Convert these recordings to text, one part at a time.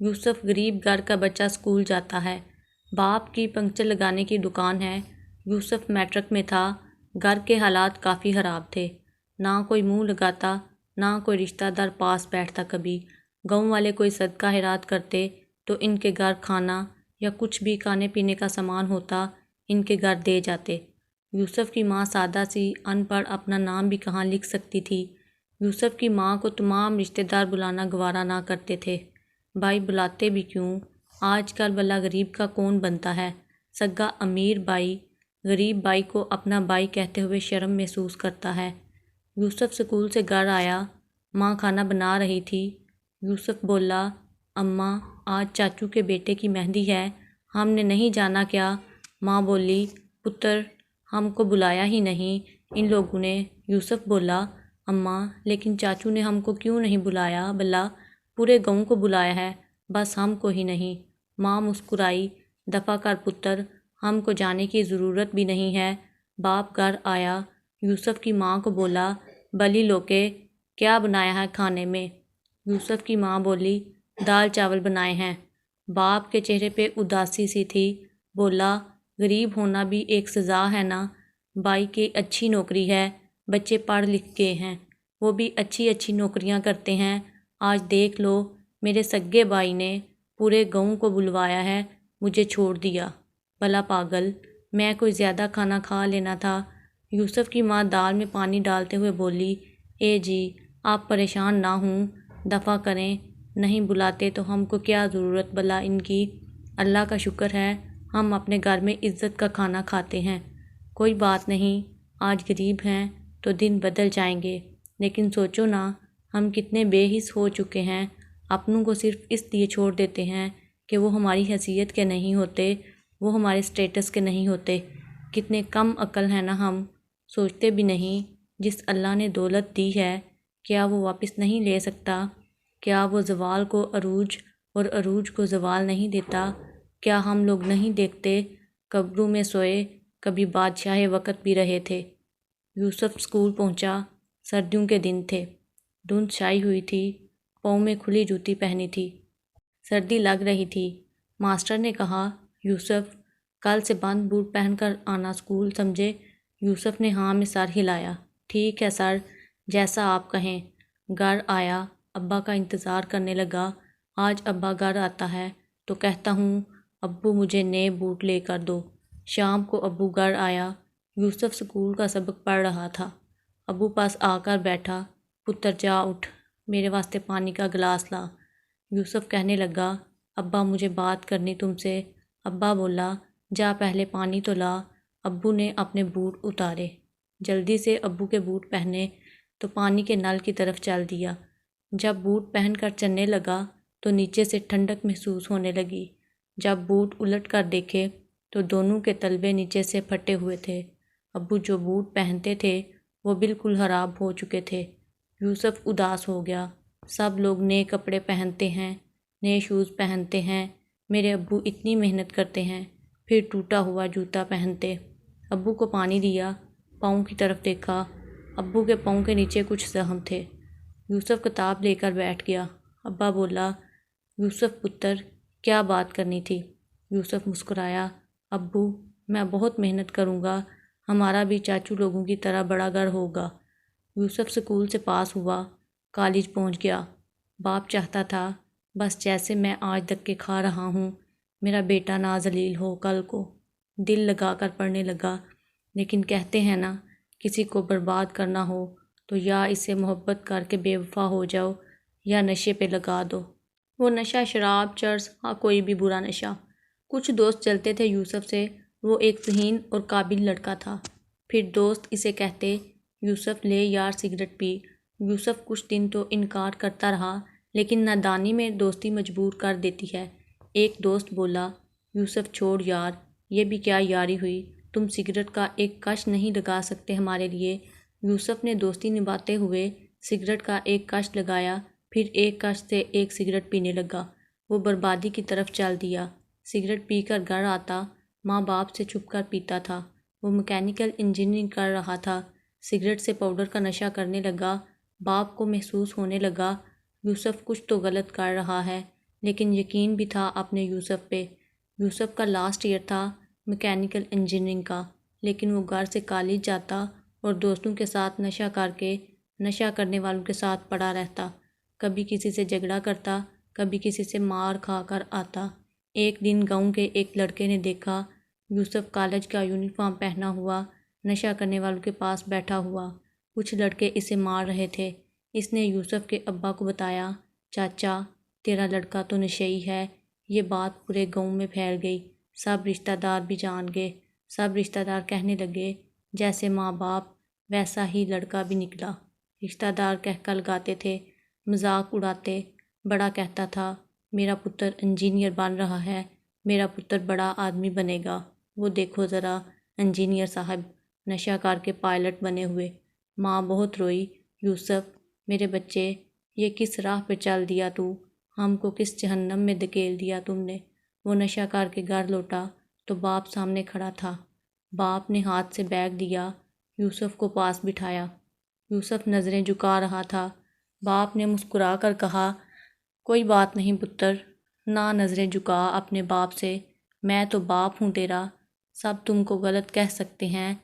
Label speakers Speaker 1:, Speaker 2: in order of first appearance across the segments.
Speaker 1: یوسف غریب گھر کا بچہ اسکول جاتا ہے۔ باپ کی پنکچر لگانے کی دکان ہے۔ یوسف میٹرک میں تھا۔ گھر کے حالات کافی خراب تھے۔ نہ کوئی منہ لگاتا، نہ کوئی رشتہ دار پاس بیٹھتا کبھی۔ گاؤں والے کوئی صدقہ خیرات کرتے تو ان کے گھر کھانا یا کچھ بھی کھانے پینے کا سامان ہوتا ان کے گھر دے جاتے۔ یوسف کی ماں سادہ سی ان پڑھ اپنا نام بھی کہاں لکھ سکتی تھی۔ یوسف کی ماں کو تمام رشتہ دار بلانا گوارا نہ کرتے تھے۔ بھائی بلاتے بھی کیوں؟ آج کل بھلا غریب کا کون بنتا ہے؟ سگا امیر بھائی غریب بھائی کو اپنا بھائی کہتے ہوئے شرم محسوس کرتا ہے۔ یوسف سکول سے گھر آیا، ماں کھانا بنا رہی تھی۔ یوسف بولا، اماں آج چاچو کے بیٹے کی مہندی ہے، ہم نے نہیں جانا کیا؟ ماں بولی، پتر ہم کو بلایا ہی نہیں ان لوگوں نے۔ یوسف بولا، اماں لیکن چاچو نے ہم کو کیوں نہیں بلایا بھلا؟ پورے گاؤں کو بلایا ہے، بس ہم کو ہی نہیں۔ ماں مسکرائی، دفع کر پتر، ہم کو جانے کی ضرورت بھی نہیں ہے۔ باپ گھر آیا، یوسف کی ماں کو بولا، بلی لوکے کیا بنایا ہے کھانے میں؟ یوسف کی ماں بولی، دال چاول بنائے ہیں۔ باپ کے چہرے پہ اداسی سی تھی۔ بولا، غریب ہونا بھی ایک سزا ہے نا؟ بھائی کی اچھی نوکری ہے، بچے پڑھ لکھ گئے ہیں، وہ بھی اچھی اچھی نوکریاں کرتے ہیں۔ آج دیکھ لو میرے سگے بھائی نے پورے گاؤں کو بلوایا ہے، مجھے چھوڑ دیا۔ بھلا پاگل، میں کوئی زیادہ کھانا کھا لینا تھا؟ یوسف کی ماں دال میں پانی ڈالتے ہوئے بولی، اے جی آپ پریشان نہ ہوں، دفع کریں، نہیں بلاتے تو ہم کو کیا ضرورت بھلا ان کی؟ اللہ کا شکر ہے ہم اپنے گھر میں عزت کا کھانا کھاتے ہیں۔ کوئی بات نہیں، آج غریب ہیں تو دن بدل جائیں گے، لیکن سوچو نا ہم کتنے بے حس ہو چکے ہیں، اپنوں کو صرف اس لیے چھوڑ دیتے ہیں کہ وہ ہماری حیثیت کے نہیں ہوتے، وہ ہمارے سٹیٹس کے نہیں ہوتے۔ کتنے کم عقل ہیں نا ہم، سوچتے بھی نہیں جس اللہ نے دولت دی ہے کیا وہ واپس نہیں لے سکتا؟ کیا وہ زوال کو عروج اور عروج کو زوال نہیں دیتا؟ کیا ہم لوگ نہیں دیکھتے قبروں میں سوئے کبھی بادشاہ وقت بھی رہے تھے؟ یوسف اسکول پہنچا۔ سردیوں کے دن تھے، دھند چھائی ہوئی تھی، پاؤں میں کھلی جوتی پہنی تھی، سردی لگ رہی تھی۔ ماسٹر نے کہا، یوسف کل سے بند بوٹ پہن کر آنا اسکول، سمجھے؟ یوسف نے ہاں میں سر ہلایا۔ ٹھیک ہے سر، جیسا آپ کہیں۔ گھر آیا، ابا کا انتظار کرنے لگا۔ آج ابا گھر آتا ہے تو کہتا ہوں، ابو مجھے نئے بوٹ لے کر دو۔ شام کو ابو گھر آیا۔ یوسف اسکول کا سبق پڑھ رہا تھا۔ ابو پاس آ کر بیٹھا، پتر جا اٹھ، میرے واسطے پانی کا گلاس لا۔ یوسف کہنے لگا، ابا مجھے بات کرنی تم سے۔ ابا بولا، جا پہلے پانی تو لا۔ ابو نے اپنے بوٹ اتارے، جلدی سے ابو کے بوٹ پہنے تو پانی کے نل کی طرف چل دیا۔ جب بوٹ پہن کر چلنے لگا تو نیچے سے ٹھنڈک محسوس ہونے لگی۔ جب بوٹ الٹ کر دیکھے تو دونوں کے تلوے نیچے سے پھٹے ہوئے تھے۔ ابو جو بوٹ پہنتے تھے وہ بالکل خراب ہو چکے تھے۔ یوسف اداس ہو گیا۔ سب لوگ نئے کپڑے پہنتے ہیں، نئے شوز پہنتے ہیں، میرے ابو اتنی محنت کرتے ہیں پھر ٹوٹا ہوا جوتا پہنتے۔ ابو کو پانی دیا، پاؤں کی طرف دیکھا، ابو کے پاؤں کے نیچے کچھ زخم تھے۔ یوسف کتاب لے کر بیٹھ گیا۔ ابا بولا، یوسف پتر کیا بات کرنی تھی؟ یوسف مسکرایا، ابو میں بہت محنت کروں گا، ہمارا بھی چاچو لوگوں کی طرح بڑا گھر ہوگا۔ یوسف سکول سے پاس ہوا، کالج پہنچ گیا۔ باپ چاہتا تھا بس جیسے میں آج دھکے کھا رہا ہوں میرا بیٹا نہ ذلیل ہو کل کو۔ دل لگا کر پڑھنے لگا، لیکن کہتے ہیں نا کسی کو برباد کرنا ہو تو یا اسے محبت کر کے بے وفا ہو جاؤ یا نشے پہ لگا دو۔ وہ نشہ شراب، چرس، ہاں کوئی بھی برا نشہ۔ کچھ دوست چلتے تھے یوسف سے، وہ ایک ذہین اور قابل لڑکا تھا۔ پھر دوست اسے کہتے، یوسف لے یار سگریٹ پی۔ یوسف کچھ دن تو انکار کرتا رہا، لیکن نادانی میں دوستی مجبور کر دیتی ہے۔ ایک دوست بولا، یوسف چھوڑ یار، یہ بھی کیا یاری ہوئی، تم سگریٹ کا ایک کش نہیں لگا سکتے ہمارے لیے؟ یوسف نے دوستی نبھاتے ہوئے سگریٹ کا ایک کش لگایا، پھر ایک کش سے ایک سگریٹ پینے لگا۔ وہ بربادی کی طرف چل دیا۔ سگریٹ پی کر گھر آتا، ماں باپ سے چھپ کر پیتا تھا۔ وہ میکینیکل انجینئرنگ کر رہا تھا، سگریٹ سے پاؤڈر کا نشہ کرنے لگا۔ باپ کو محسوس ہونے لگا، یوسف کچھ تو غلط کر رہا ہے، لیکن یقین بھی تھا اپنے یوسف پہ۔ یوسف کا لاسٹ ایئر تھا میکینیکل انجینئرنگ کا، لیکن وہ گھر سے کالج جاتا اور دوستوں کے ساتھ نشہ کرنے والوں کے ساتھ پڑا رہتا۔ کبھی کسی سے جھگڑا کرتا، کبھی کسی سے مار کھا کر آتا۔ ایک دن گاؤں کے ایک لڑکے نے دیکھا یوسف کالج کا یونیفارم پہنا ہوا نشہ کرنے والوں کے پاس بیٹھا ہوا۔ کچھ لڑکے اسے مار رہے تھے۔ اس نے یوسف کے ابا کو بتایا، چاچا تیرا لڑکا تو نشئی ہے۔ یہ بات پورے گاؤں میں پھیل گئی، سب رشتہ دار بھی جان گئے۔ سب رشتہ دار کہنے لگے جیسے ماں باپ ویسا ہی لڑکا بھی نکلا۔ رشتہ دار کہکا لگاتے تھے، مذاق اڑاتے۔ بڑا کہتا تھا میرا پتر انجینئر بن رہا ہے، میرا پتر بڑا آدمی بنے گا، وہ دیکھو ذرا انجینئر صاحب نشہ کر کے پائلٹ بنے ہوئے۔ ماں بہت روئی، یوسف میرے بچے یہ کس راہ پہ چل دیا تو، ہم کو کس جہنم میں دھکیل دیا تم نے۔ وہ نشہ کر کے گھر لوٹا تو باپ سامنے کھڑا تھا۔ باپ نے ہاتھ سے بیگ دیا، یوسف کو پاس بٹھایا۔ یوسف نظریں جھکا رہا تھا۔ باپ نے مسکرا کر کہا، کوئی بات نہیں پتر، نہ نظریں جھکا اپنے باپ سے، میں تو باپ ہوں تیرا، سب تم کو غلط کہہ سکتے ہیں،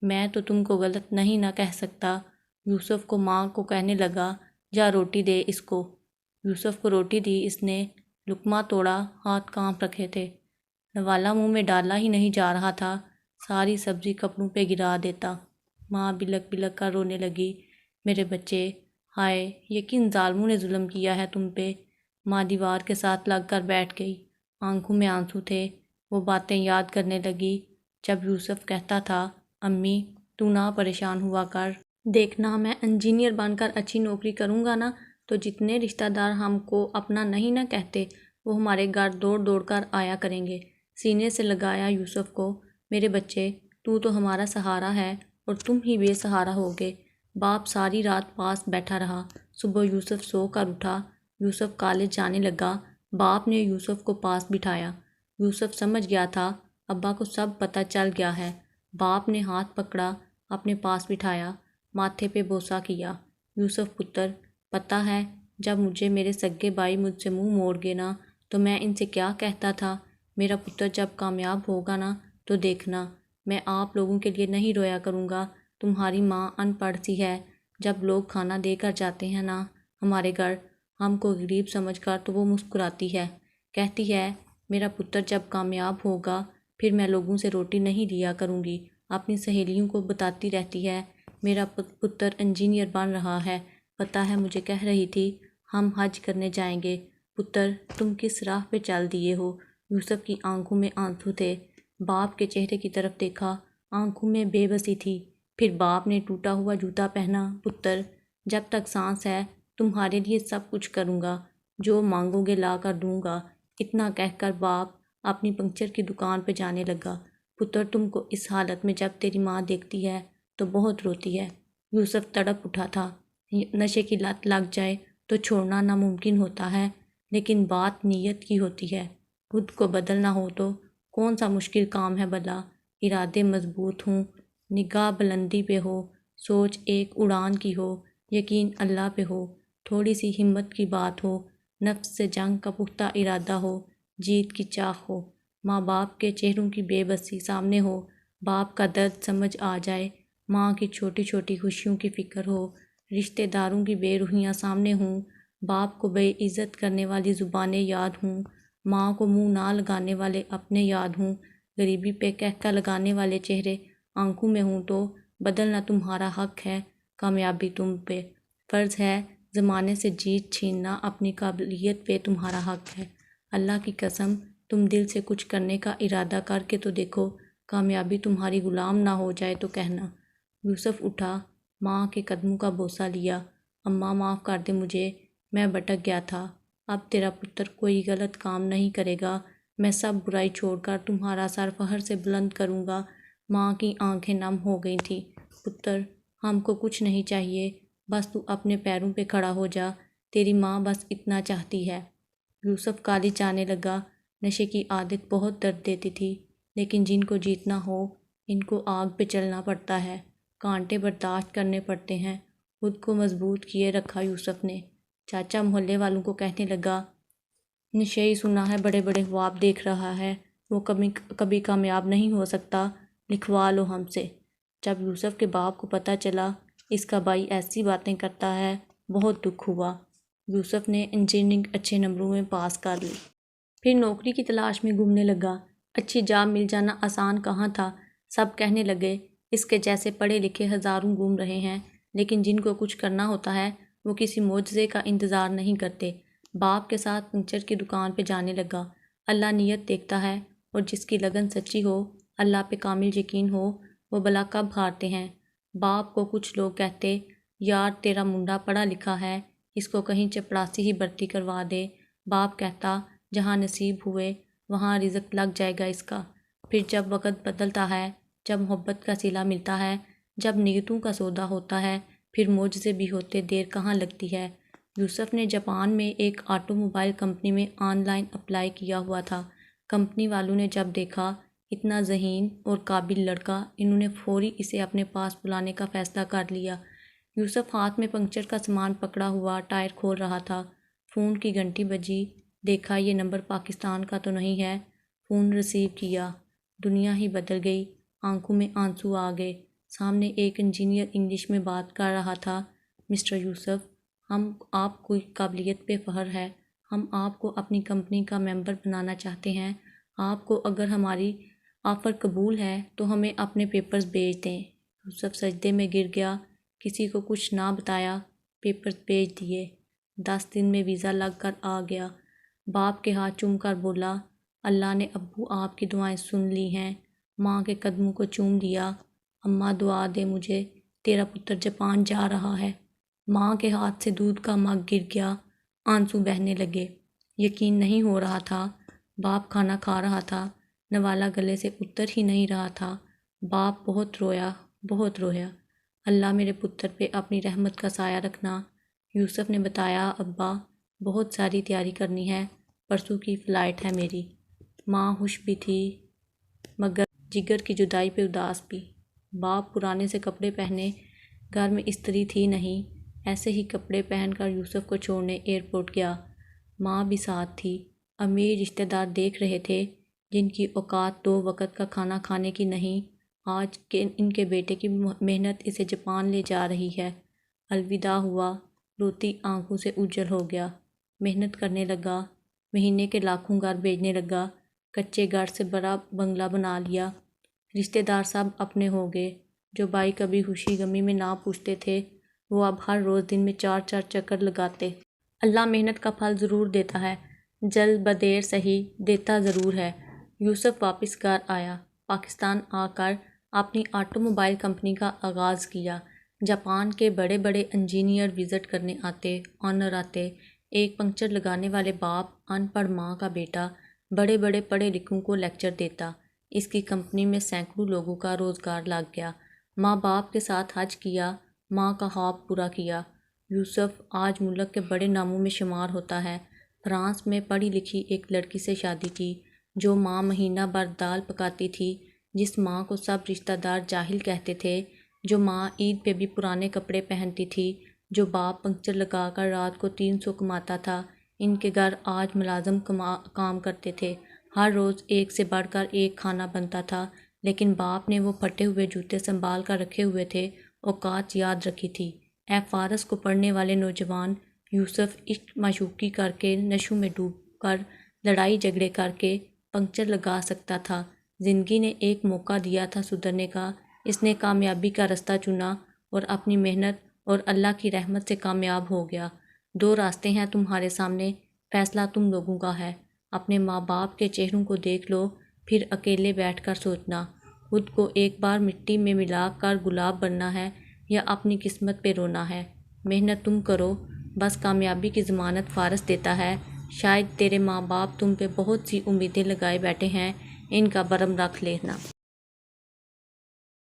Speaker 1: میں تو تم کو غلط نہیں نہ کہہ سکتا۔ یوسف کو ماں کو کہنے لگا، جا روٹی دے اس کو۔ یوسف کو روٹی دی، اس نے لقمہ توڑا، ہاتھ کانپ رکھے تھے، نوالا منہ میں ڈالا ہی نہیں جا رہا تھا، ساری سبزی کپڑوں پہ گرا دیتا۔ ماں بلک بلک کر رونے لگی، میرے بچے، ہائے یہ کن ظالموں نے ظلم کیا ہے تم پہ۔ ماں دیوار کے ساتھ لگ کر بیٹھ گئی، آنکھوں میں آنسو تھے۔ وہ باتیں یاد کرنے لگی جب یوسف کہتا تھا، امی تو نہ پریشان ہوا کر، دیکھنا میں انجینئر بن کر اچھی نوکری کروں گا نا تو جتنے رشتہ دار ہم کو اپنا نہیں نہ کہتے وہ ہمارے گھر دوڑ دوڑ کر آیا کریں گے۔ سینے سے لگایا یوسف کو، میرے بچے تو ہمارا سہارا ہے اور تم ہی بے سہارا ہوگے۔ باپ ساری رات پاس بیٹھا رہا۔ صبح یوسف سو کر اٹھا، یوسف کالج جانے لگا۔ باپ نے یوسف کو پاس بٹھایا۔ یوسف سمجھ گیا تھا ابا کو سب پتہ چل گیا ہے۔ باپ نے ہاتھ پکڑا، اپنے پاس بٹھایا، ماتھے پہ بوسہ کیا، یوسف پتر پتہ ہے جب مجھے میرے سگے بھائی مجھ سے منہ موڑ گئے نا تو میں ان سے کیا کہتا تھا، میرا پتر جب کامیاب ہوگا نا تو دیکھنا میں آپ لوگوں کے لیے نہیں رویا کروں گا۔ تمہاری ماں ان پڑھ سی ہے، جب لوگ کھانا دے کر جاتے ہیں نا ہمارے گھر ہم کو غریب سمجھ کر تو وہ مسکراتی ہے، کہتی ہے میرا پتر جب کامیاب ہوگا پھر میں لوگوں سے روٹی نہیں لیا کروں گی۔ اپنی سہیلیوں کو بتاتی رہتی ہے میرا پتر انجینئر بن رہا ہے، پتہ ہے مجھے کہہ رہی تھی ہم حج کرنے جائیں گے۔ پتر تم کس راہ پہ چل دیے ہو۔ یوسف کی آنکھوں میں آنسو تھے۔ باپ کے چہرے کی طرف دیکھا، آنکھوں میں بے بسی تھی۔ پھر باپ نے ٹوٹا ہوا جوتا پہنا، پتر جب تک سانس ہے تمہارے لیے سب کچھ کروں گا، جو مانگو گے لا کر دوں گا۔ اتنا کہہ کر باپ اپنی پنکچر کی دکان پہ جانے لگا۔ پتر تم کو اس حالت میں جب تیری ماں دیکھتی ہے تو بہت روتی ہے۔ یوسف تڑپ اٹھا تھا، نشے کی لت لگ جائے تو چھوڑنا ناممکن ہوتا ہے، لیکن بات نیت کی ہوتی ہے۔ خود کو بدلنا ہو تو کون سا مشکل کام ہے بھلا۔ ارادے مضبوط ہوں، نگاہ بلندی پہ ہو، سوچ ایک اڑان کی ہو، یقین اللہ پہ ہو، تھوڑی سی ہمت کی بات ہو، نفس سے جنگ کا پختہ ارادہ ہو، جیت کی چاہ ہو، ماں باپ کے چہروں کی بے بسی سامنے ہو، باپ کا درد سمجھ آ جائے، ماں کی چھوٹی چھوٹی خوشیوں کی فکر ہو، رشتہ داروں کی بے روحیاں سامنے ہوں، باپ کو بے عزت کرنے والی زبانیں یاد ہوں، ماں کو منہ نہ لگانے والے اپنے یاد ہوں، غریبی پہ کہکا لگانے والے چہرے آنکھوں میں ہوں تو بدلنا تمہارا حق ہے، کامیابی تم پہ فرض ہے، زمانے سے جیت چھیننا اپنی قابلیت پہ تمہارا حق ہے۔ اللہ کی قسم تم دل سے کچھ کرنے کا ارادہ کر کے تو دیکھو، کامیابی تمہاری غلام نہ ہو جائے تو کہنا۔ یوسف اٹھا، ماں کے قدموں کا بوسہ لیا، اماں معاف کر دے مجھے، میں بھٹک گیا تھا، اب تیرا پتر کوئی غلط کام نہیں کرے گا، میں سب برائی چھوڑ کر تمہارا سر فخر سے بلند کروں گا۔ ماں کی آنکھیں نم ہو گئی تھیں، پتر ہم کو کچھ نہیں چاہیے، بس تو اپنے پیروں پہ کھڑا ہو جا، تیری ماں بس اتنا چاہتی ہے۔ یوسف کالج جانے لگا۔ نشے کی عادت بہت درد دیتی تھی، لیکن جن کو جیتنا ہو ان کو آگ پہ چلنا پڑتا ہے، کانٹے برداشت کرنے پڑتے ہیں۔ خود کو مضبوط کیے رکھا یوسف نے۔ چاچا محلے والوں کو کہنے لگا، نشے ہی سنا ہے، بڑے بڑے خواب دیکھ رہا ہے، وہ کبھی کامیاب نہیں ہو سکتا، لکھوا لو ہم سے۔ جب یوسف کے باپ کو پتہ چلا اس کا بھائی ایسی باتیں کرتا ہے، بہت دکھ ہوا۔ یوسف نے انجینئرنگ اچھے نمبروں میں پاس کر لی، پھر نوکری کی تلاش میں گھومنے لگا۔ اچھی جاب مل جانا آسان کہاں تھا، سب کہنے لگے اس کے جیسے پڑھے لکھے ہزاروں گھوم رہے ہیں، لیکن جن کو کچھ کرنا ہوتا ہے وہ کسی معجزے کا انتظار نہیں کرتے۔ باپ کے ساتھ پنچر کی دکان پہ جانے لگا۔ اللہ نیت دیکھتا ہے، اور جس کی لگن سچی ہو، اللہ پہ کامل یقین ہو، وہ بلا کب ہارتے ہیں۔ باپ کو کچھ لوگ کہتے، یار تیرا منڈا پڑھا لکھا ہے، اس کو کہیں چپڑاسی ہی بھرتی کروا دے۔ باپ کہتا، جہاں نصیب ہوئے وہاں رزق لگ جائے گا اس کا۔ پھر جب وقت بدلتا ہے، جب محبت کا صلہ ملتا ہے، جب نیتوں کا سودا ہوتا ہے، پھر معجزے بھی ہوتے، دیر کہاں لگتی ہے۔ یوسف نے جاپان میں ایک آٹو موبائل کمپنی میں آن لائن اپلائی کیا ہوا تھا۔ کمپنی والوں نے جب دیکھا اتنا ذہین اور قابل لڑکا، انہوں نے فوری اسے اپنے پاس بلانے کا فیصلہ کر لیا۔ یوسف ہاتھ میں پنکچر کا سامان پکڑا ہوا ٹائر کھول رہا تھا۔ فون کی گھنٹی بجی، دیکھا یہ نمبر پاکستان کا تو نہیں ہے۔ فون ریسیو کیا، دنیا ہی بدل گئی، آنکھوں میں آنسو آ گئے۔ سامنے ایک انجینئر انگلش میں بات کر رہا تھا۔ مسٹر یوسف، ہم آپ کی قابلیت پہ فخر ہے، ہم آپ کو اپنی کمپنی کا ممبر بنانا چاہتے ہیں۔ آپ کو اگر ہماری آفر قبول ہے تو ہمیں اپنے پیپرز بھیج دیں۔ یوسف سجدے میں گر گیا، کسی کو کچھ نہ بتایا، پیپرز بھیج دیے۔ 10 دن میں ویزا لگ کر آ گیا۔ باپ کے ہاتھ چوم کر بولا، اللہ نے ابو آپ کی دعائیں سن لی ہیں۔ ماں کے قدموں کو چوم لیا، اماں دعا دے مجھے، تیرا پتر جاپان جا رہا ہے۔ ماں کے ہاتھ سے دودھ کا مگ گر گیا، آنسو بہنے لگے۔ یقین نہیں ہو رہا تھا، باپ کھانا کھا رہا تھا، نوالا گلے سے اتر ہی نہیں رہا تھا۔ باپ بہت رویا، بہت رویا۔ اللہ میرے پتر پہ اپنی رحمت کا سایہ رکھنا۔ یوسف نے بتایا، ابا بہت ساری تیاری کرنی ہے، پرسوں کی فلائٹ ہے میری۔ ماں خوش بھی تھی مگر جگر کی جدائی پہ اداس بھی۔ باپ پرانے سے کپڑے پہنے، گھر میں استری تھی نہیں، ایسے ہی کپڑے پہن کر یوسف کو چھوڑنے ایئرپورٹ گیا۔ ماں بھی ساتھ تھی۔ امیر رشتہ دار دیکھ رہے تھے جن کی اوقات 2 وقت کا کھانا کھانے کی نہیں، آج ان کے بیٹے کی محنت اسے جاپان لے جا رہی ہے۔ الوداع ہوا، روتی آنکھوں سے اوجھل ہو گیا۔ محنت کرنے لگا، مہینے کے لاکھوں گھر بھیجنے لگا، کچے گھر سے بڑا بنگلہ بنا لیا۔ رشتہ دار سب اپنے ہو گئے۔ جو بھائی کبھی خوشی غمی میں نہ پوچھتے تھے، وہ اب ہر روز دن میں 4 چکر لگاتے۔ اللہ محنت کا پھل ضرور دیتا ہے، جلد بدیر سہی، دیتا ضرور ہے۔ یوسف واپس گھر آیا، پاکستان آ کر اپنی آٹو موبائل کمپنی کا آغاز کیا۔ جاپان کے بڑے بڑے انجینئر وزٹ کرنے آتے، آنر آتے۔ ایک پنکچر لگانے والے باپ، ان پڑھ ماں کا بیٹا، بڑے بڑے پڑھے لکھوں کو لیکچر دیتا۔ اس کی کمپنی میں سینکڑوں لوگوں کا روزگار لگ گیا۔ ماں باپ کے ساتھ حج کیا، ماں کا خواب پورا کیا۔ یوسف آج ملک کے بڑے ناموں میں شمار ہوتا ہے۔ فرانس میں پڑھی لکھی ایک لڑکی سے شادی کی، جو ماں مہینہ بھر دال پکاتی تھی، جس ماں کو سب رشتہ دار جاہل کہتے تھے، جو ماں عید پہ بھی پرانے کپڑے پہنتی تھی، جو باپ پنکچر لگا کر رات کو 300 کماتا تھا۔ ان کے گھر آج ملازم کام کرتے تھے، ہر روز ایک سے بڑھ کر ایک کھانا بنتا تھا، لیکن باپ نے وہ پھٹے ہوئے جوتے سنبھال کر رکھے ہوئے تھے، اوقات یاد رکھی تھی۔ اے فارس کو پڑھنے والے نوجوان، یوسف عشق معشوقی کر کے، نشوں میں ڈوب کر، لڑائی جھگڑے کر کے پنکچر لگا سکتا تھا۔ زندگی نے ایک موقع دیا تھا سدھرنے کا، اس نے کامیابی کا رستہ چنا اور اپنی محنت اور اللہ کی رحمت سے کامیاب ہو گیا۔ 2 راستے ہیں تمہارے سامنے، فیصلہ تم لوگوں کا ہے۔ اپنے ماں باپ کے چہروں کو دیکھ لو، پھر اکیلے بیٹھ کر سوچنا، خود کو ایک بار مٹی میں ملا کر گلاب بننا ہے یا اپنی قسمت پہ رونا ہے۔ محنت تم کرو، بس کامیابی کی ضمانت فارس دیتا ہے۔ شاید تیرے ماں باپ تم پہ بہت سی امیدیں لگائے بیٹھے ہیں، ان کا بھرم رکھ لینا۔